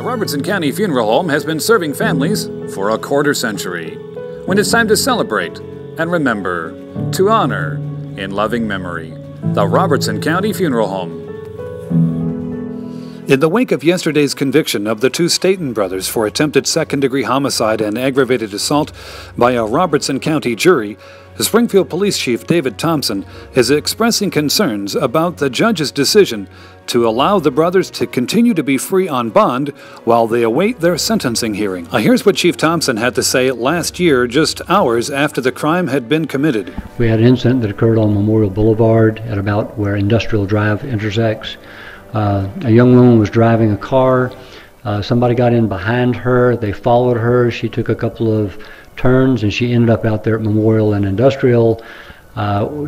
The Robertson County Funeral Home has been serving families for a quarter-century. When it's time to celebrate and remember, to honor in loving memory, the Robertson County Funeral Home. In the wake of yesterday's conviction of the two Staten brothers for attempted second-degree homicide and aggravated assault by a Robertson County jury, the Springfield Police Chief David Thompson is expressing concerns about the judge's decision to allow the brothers to continue to be free on bond while they await their sentencing hearing. Here's what Chief Thompson had to say last year, just hours after the crime had been committed. We had an incident that occurred on Memorial Boulevard at about where Industrial Drive intersects. A young woman was driving a car. Somebody got in behind her. They followed her. She took a couple of turns and she ended up out there at Memorial and Industrial.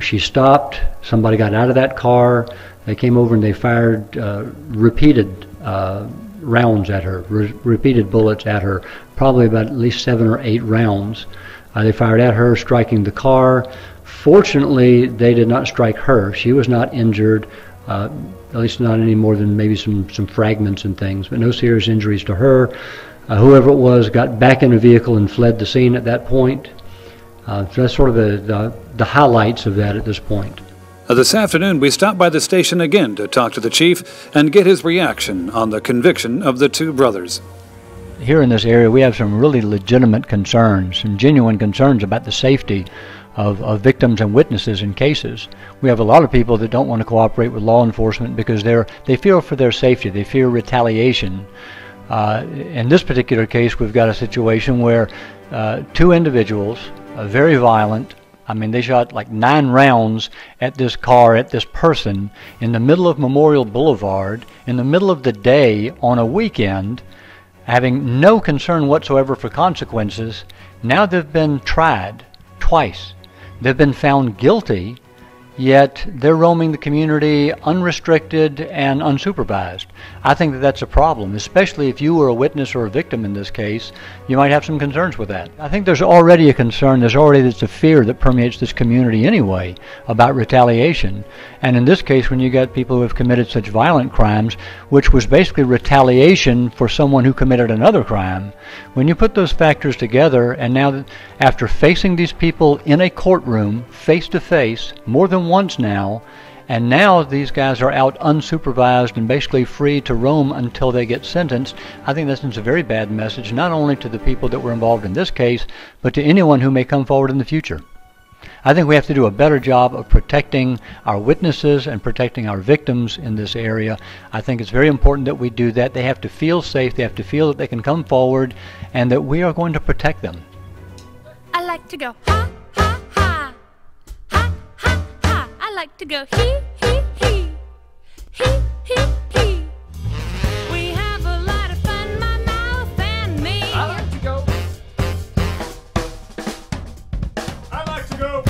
She stopped. Somebody got out of that car. They came over and they fired repeated rounds at her, repeated bullets at her, probably about at least 7 or 8 rounds. They fired at her, striking the car. Fortunately, they did not strike her. She was not injured. At least not any more than maybe some fragments and things, but no serious injuries to her. Whoever it was got back in a vehicle and fled the scene at that point. So that's sort of the highlights of that at this point. This afternoon, we stopped by the station again to talk to the chief and get his reaction on the conviction of the two brothers. Here in this area, we have some really legitimate concerns, some genuine concerns about the safety of victims and witnesses in cases. We have a lot of people that don't want to cooperate with law enforcement because they fear for their safety, they fear retaliation. In this particular case, we've got a situation where 2 individuals, very violent, I mean, they shot like 9 rounds at this car, at this person, in the middle of Memorial Boulevard, in the middle of the day on a weekend, having no concern whatsoever for consequences. Now they've been tried twice. They've been found guilty, yet they're roaming the community unrestricted and unsupervised. I think that that's a problem, especially if you were a witness or a victim in this case. You might have some concerns with that. I think there's already a concern, there's a fear that permeates this community anyway about retaliation. And in this case, when you got people who have committed such violent crimes, which was basically retaliation for someone who committed another crime, when you put those factors together, and now after facing these people in a courtroom, face to face, more than once now, and now these guys are out unsupervised and basically free to roam until they get sentenced, I think that sends a very bad message, not only to the people that were involved in this case, but to anyone who may come forward in the future. I think we have to do a better job of protecting our witnesses and protecting our victims in this area. I think it's very important that we do that. They have to feel safe, they have to feel that they can come forward, and that we are going to protect them. I like to go ha, ha, ha, ha, ha, ha. I like to go he, he, he, he, he, he. We have a lot of fun, my mouth and me. I like to go. I like to go.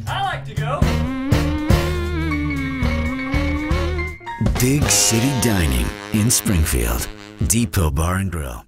I like to go. Big City Dining in Springfield. Depot Bar and Grill.